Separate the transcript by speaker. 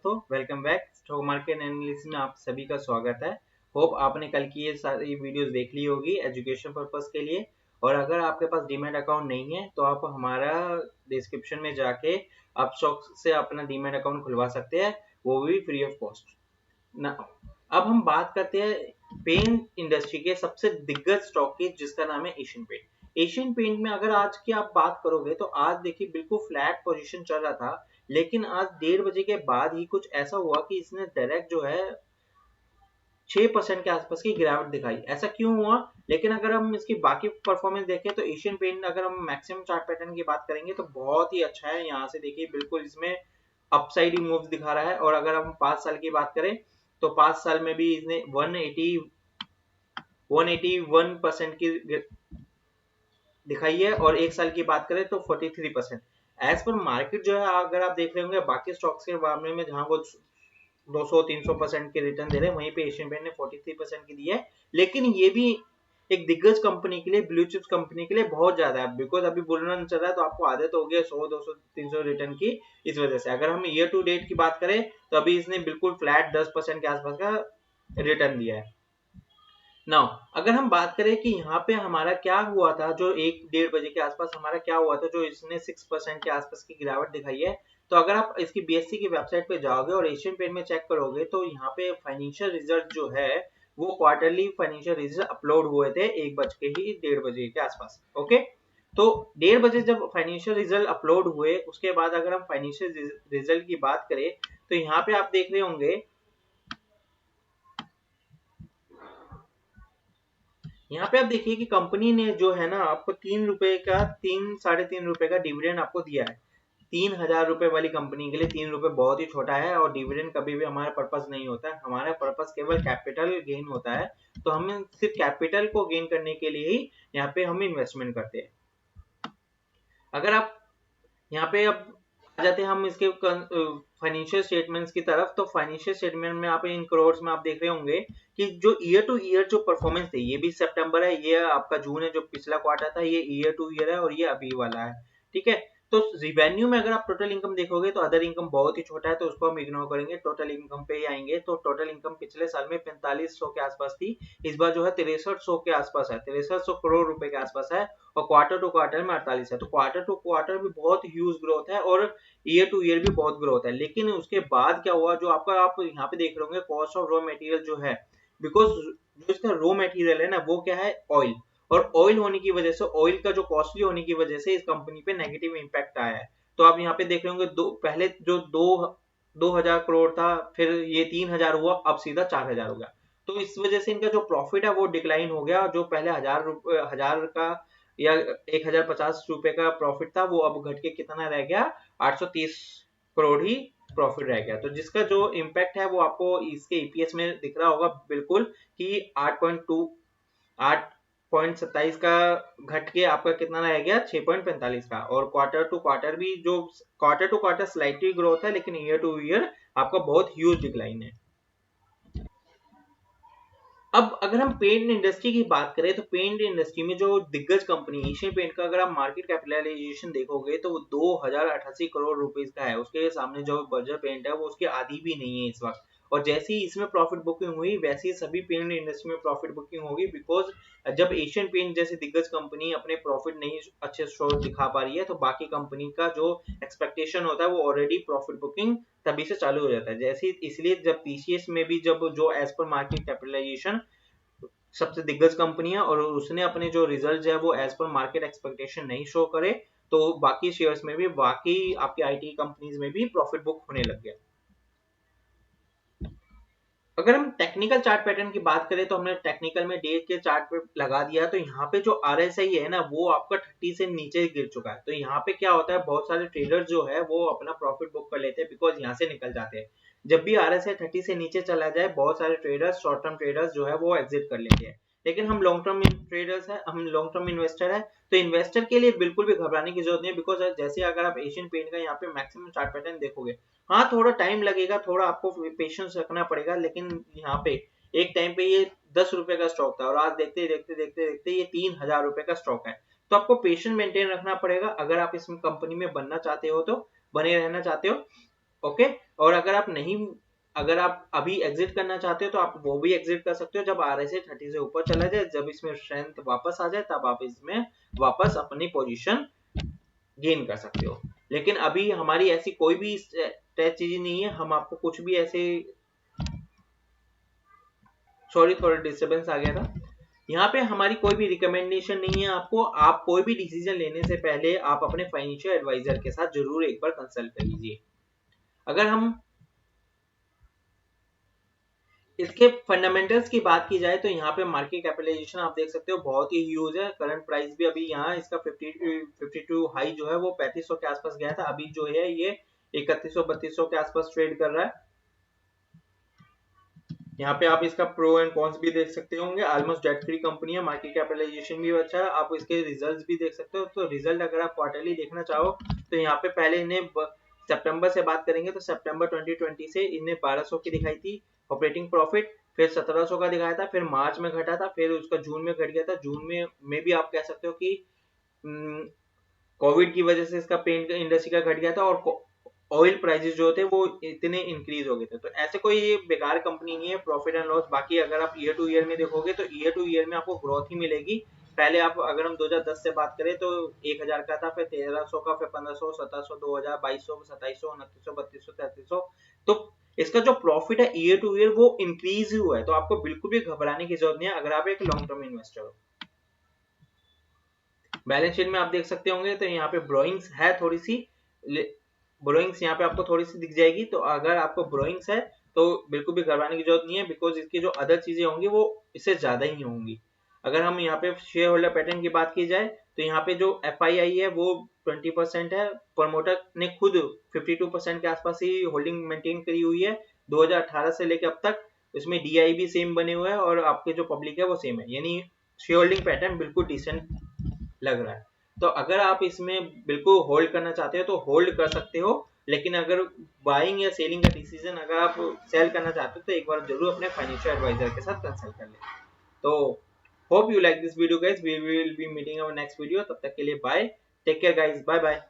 Speaker 1: दोस्तों, welcome back. Stock market analysis में आप सभी का स्वागत है। होप आपने कल की ये सारी वीडियोस देख ली होगी एजुकेशन पर्पस के लिए। और अगर आपके पास डीमैट अकाउंट नहीं है तो आप हमारा डिस्क्रिप्शन में जाके आप स्टॉक से अपना डीमैट अकाउंट खुलवा सकते हैं, वो भी फ्री ऑफ कॉस्ट ना। अब हम बात करते हैं पेंट इंडस्ट्री के सबसे दिग्गज स्टॉक की, जिसका नाम है एशियन पेंट। एशियन पेंट में अगर आज की आप बात करोगे तो आज देखिए बिल्कुल फ्लैट पोजीशन चल रहा था, लेकिन आज 1:30 के बाद ही कुछ ऐसा हुआ कि इसने डायरेक्ट जो है 6% के आसपास की गिरावट दिखाई। ऐसा क्यों हुआ? लेकिन अगर हम इसकी बाकी परफॉर्मेंस देखें तो एशियन पेंट, अगर हम मैक्सिमम चार्ट पैटर्न की बात करेंगे तो बहुत ही अच्छा है। यहाँ से देखिए बिल्कुल इसमें अपसाइड मूव्स दिखा रहा है। और अगर हम 5 साल की बात करें तो 5 साल में भी इसने 181% की दिखाई है, और 1 साल की बात करें तो 43%। एज पर मार्केट जो है, अगर आप देख रहे होंगे बाकी स्टॉक्स के मामले में जहां वो 200-300% के रिटर्न दे रहे हैं, वहीं पे एशियन पेंट ने 43% की दी है। लेकिन ये भी एक दिग्गज कंपनी के लिए, ब्लू चिप्स कंपनी के लिए बहुत ज्यादा है, बिकॉज अभी बुल रन चल रहा है तो आपको आदत हो गई 100-200-300 रिटर्न की। इस वजह से अगर हम ईयर टू डेट की बात करें तो अभी इसने बिल्कुल फ्लैट 10% के आसपास का रिटर्न दिया है। नाउ अगर हम बात करें कि यहाँ पे हमारा क्या हुआ था, जो 1-1:30 के आसपास हमारा क्या हुआ था, जो इसने 6% के आसपास की गिरावट दिखाई है। तो अगर आप इसकी बीएससी की वेबसाइट पे जाओगे और एशियन पेंट में चेक करोगे तो यहाँ पे फाइनेंशियल रिजल्ट जो है, वो क्वार्टरली फाइनेंशियल रिजल्ट अपलोड हुए थे 1:00 के आसपास। ओके, तो 1:30 जब फाइनेंशियल रिजल्ट अपलोड हुए, उसके बाद अगर हम फाइनेंशियल रिजल्ट की बात करें तो यहाँ पे आप देख रहे होंगे, यहाँ पे आप देखिए कि कंपनी ने जो है ना आपको 3 साढ़े 3 रुपए का डिविडेंड आपको दिया है। 3,000 रुपए वाली कंपनी के लिए 3 रुपए बहुत ही छोटा है, और डिविडेंड कभी भी हमारा पर्पस नहीं होता है। हमारा पर्पस केवल कैपिटल गेन होता है। तो हम सिर्फ कैपिटल को गेन करने के लिए ही यहाँ पे हम इन्वेस्टमेंट करते हैं। अगर आप यहाँ पे अब आ जाते हैं हम इसके फाइनेंशियल स्टेटमेंट्स की तरफ, तो फाइनेंशियल स्टेटमेंट में आप इन करोड़ में आप देख रहे होंगे कि जो ईयर टू ईयर जो परफॉर्मेंस थी, ये भी सितंबर है, ये आपका जून है, जो पिछला क्वार्टर था ये ईयर टू ईयर है, और ये अभी वाला है। ठीक है, तो रिवेन्यू में अगर आप टोटल इनकम देखोगे तो अदर इनकम बहुत ही छोटा है, तो उसको हम इग्नोर करेंगे, टोटल इनकम पे ही आएंगे। तो टोटल इनकम पिछले साल में 4500 के आसपास थी, इस बार जो है 6300 के आसपास है, 6300 करोड़ रुपए के आसपास है, और क्वार्टर टू क्वार्टर में 48 है। तो क्वार्टर टू क्वार्टर भी बहुत ह्यूज ग्रोथ है, और ईयर टू ईयर भी बहुत ग्रोथ है। लेकिन उसके बाद क्या हुआ, जो आपका आप यहाँ पे देख रहे होंगे कॉस्ट ऑफ रॉ मटेरियल जो है, बिकॉज जो इसका रॉ मटेरियल है ना, वो क्या है, ऑयल। और ऑयल होने की वजह से, ऑयल का जो कॉस्टली होने की वजह से इस कंपनी पे नेगेटिव इंपैक्ट आया है। तो आप यहाँ पे देख रहे होंगे पहले जो 2,000 करोड़ था, फिर ये 3,000 हुआ, अब सीधा 4,000 हो गया। तो इस वजह से इनका जो प्रॉफिट है वो डिक्लाइन हो गया। जो पहले 1,000 का या 1,050 रुपए का प्रॉफिट था, वो अब घट के कितना रह गया, 830 करोड़ ही प्रॉफिट रह गया। तो जिसका जो इम्पैक्ट है वो आपको इसके ईपीएस में दिख रहा होगा बिल्कुल, कि 8.27 का घट के आपका कितना रह गया, 6.45 का। और क्वार्टर टू क्वार्टर भी, जो quarter two quarter slightly growth है, लेकिन ईयर टू ईयर आपका बहुत ह्यूज डिक्लाइन है। अब अगर हम पेंट इंडस्ट्री की बात करें तो पेंट इंडस्ट्री में जो दिग्गज कंपनी एशियन पेंट का, अगर आप मार्केट कैपिटलाइजेशन देखोगे तो वो 2088 करोड़ रुपीस का है। उसके सामने जो बर्जर पेंट है वो उसकी आधी भी नहीं है इस वक्त। और जैसे ही इसमें प्रॉफिट बुकिंग हुई, वैसे ही सभी पेंट इंडस्ट्री में प्रॉफिट बुकिंग होगी, बिकॉज जब एशियन पेंट जैसी दिग्गज कंपनी अपने प्रॉफिट नहीं अच्छे से दिखा पा रही है, तो बाकी कंपनी का जो एक्सपेक्टेशन होता है वो ऑलरेडी प्रॉफिट बुकिंग तभी से चालू हो जाता है। जैसे इसलिए जब टीसीएस में भी, जब जो एज पर मार्केट कैपिटलाइजेशन सबसे दिग्गज कंपनी है और उसने अपने जो रिजल्ट है वो एज पर मार्केट एक्सपेक्टेशन नहीं शो करे, तो बाकी शेयर्स में भी, बाकी आपकी आईटी कंपनीज में भी प्रॉफिट बुक होने लग गया। अगर हम टेक्निकल चार्ट पैटर्न की बात करें तो हमने टेक्निकल में डे के चार्ट पे लगा दिया। तो यहाँ पे जो आरएसआई है ना, वो आपका 30 से नीचे गिर चुका है। तो यहाँ पे क्या होता है, बहुत सारे ट्रेडर्स जो है वो अपना प्रॉफिट बुक कर लेते हैं, बिकॉज यहाँ से निकल जाते हैं। जब भी आरएसआई 30 से नीचे चला जाए, बहुत सारे ट्रेडर्स, शॉर्ट टर्म ट्रेडर्स जो है वो एग्जिट कर लेते हैं। लेकिन हम लॉन्ग टर्म ट्रेडर्स है, हम लॉन्ग टर्म इन्वेस्टर है, तो इन्वेस्टर के लिए बिल्कुल भी घबराने की जरूरत नहीं है। बिकॉज जैसे अगर आप एशियन पेंट का यहाँ पे मैक्सिमम चार्ट पैटर्न देखोगे, हाँ थोड़ा टाइम लगेगा, थोड़ा आपको पेशेंस रखना पड़ेगा, लेकिन यहाँ पे एक टाइम पे ये 10 रुपए का स्टॉक था, और आज देखते देखते देखते देखते ये 3,000 रुपए का स्टॉक है। तो आपको पेशेंस मेंटेन रखना पड़ेगा अगर आप इस कंपनी में बनना चाहते हो, तो बने रहना चाहते हो। ओके। और अगर आप अभी एग्जिट करना चाहते हो तो आप वो भी एग्जिट कर सकते हो जब RSI 30 से ऊपर चला जाए, जब इसमें स्ट्रेंथ वापस आ जाए तब आप इसमें वापस अपनी पोजीशन गेन कर सकते हो। लेकिन अभी हमारी ऐसी कोई भी चीज नहीं है, हम आपको कुछ भी ऐसे, सॉरी थोड़ा डिस्टर्बेंस आ गया था। यहाँ पे हमारी कोई भी रिकमेंडेशन नहीं है आपको। आप कोई भी डिसीजन लेने से पहले आप अपने फाइनेंशियल एडवाइजर के साथ जरूर एक बार कंसल्ट कर लीजिए। अगर हम इसके फंडामेंटल्स की बात की जाए तो यहाँ पे मार्केट कैपिटलाइजेशन आप देख सकते हो बहुत ही ह्यूज है। करंट प्राइस भी अभी यहाँ इसका 52 हाई जो है वो 3500 के आसपास गया था, अभी जो है ये 3100-3200 के आसपास ट्रेड कर रहा है। यहाँ पे आप इसका प्रो एंड कॉन्स भी देख सकते होंगे। ऑलमोस्ट डेट फ्री कंपनी है, मार्केट कैपिटलाइजेशन भी अच्छा है, आप इसके रिजल्ट्स भी देख सकते हो। तो रिजल्ट अगर आप क्वार्टरली देखना चाहो तो यहाँ पे पहले इन्हें सितंबर से बात करेंगे तो सितंबर 2020 से इन्हें 1200 की दिखाई थी ऑपरेटिंग प्रॉफिट, फिर 1700 का दिखाया था, फिर मार्च में घटा था, फिर उसका जून में घट गया था। जून में भी आप कह सकते हो कि कोविड की वजह से इसका पेंट इंडस्ट्री का घट गया था और ऑयल प्राइसेस जो थे वो इतने इंक्रीज हो गए थे। तो ऐसे कोई ये बेकार कंपनी नहीं है, प्रॉफिट एंड लॉस। बाकी अगर आप ईयर टू ईयर में देखोगे तो ईयर टू ईयर में आपको ग्रोथ ही मिलेगी। पहले आप अगर हम 2010 से बात करें तो 1000 का था, फिर 1300 का, फिर 1500, 1700, 2000, 2200, 2700, 2900, 3200, 3300। तो इसका जो प्रॉफिट है ईयर टू ईयर वो इंक्रीज हुआ है। तो आपको बिल्कुल भी घबराने की जरूरत नहीं है अगर आप एक लॉन्ग टर्म इन्वेस्टर हो। बैलेंस शीट में आप देख सकते होंगे तो यहाँ पे ब्रोइंग्स है थोड़ी सी, ब्रोइंग्स यहाँ पे आपको थोड़ी सी दिख जाएगी। तो अगर आपको ब्रोइंग्स है तो बिल्कुल भी घबराने की जरूरत नहीं है, बिकॉज इसकी जो अदर चीजें होंगी वो इससे ज्यादा ही होंगी। अगर हम यहाँ पे शेयर होल्डर पैटर्न की बात की जाए तो यहाँ पे जो FII है वो 20% है, प्रमोटर ने खुद 52% के आसपास ही होल्डिंग मेंटेन करी हुई है 2018 से लेकर अब तक। इसमें DI भी सेम बने हुए हैं और आपके जो पब्लिक है वो सेम है, यानी शेयर होल्डिंग पैटर्न बिल्कुल डिसेंट लग रहा है। तो अगर आप इसमें बिल्कुल होल्ड करना चाहते हो तो होल्ड कर सकते हो, लेकिन अगर बाइंग या सेलिंग का डिसीजन अगर आप सेल करना चाहते हो तो एक बार जरूर अपने फाइनेंशियल एडवाइजर के साथ कंसल्ट कर लें। तो hope you like this video guys, we will be meeting our next video. तब तक के लिए bye, take care guys, bye bye.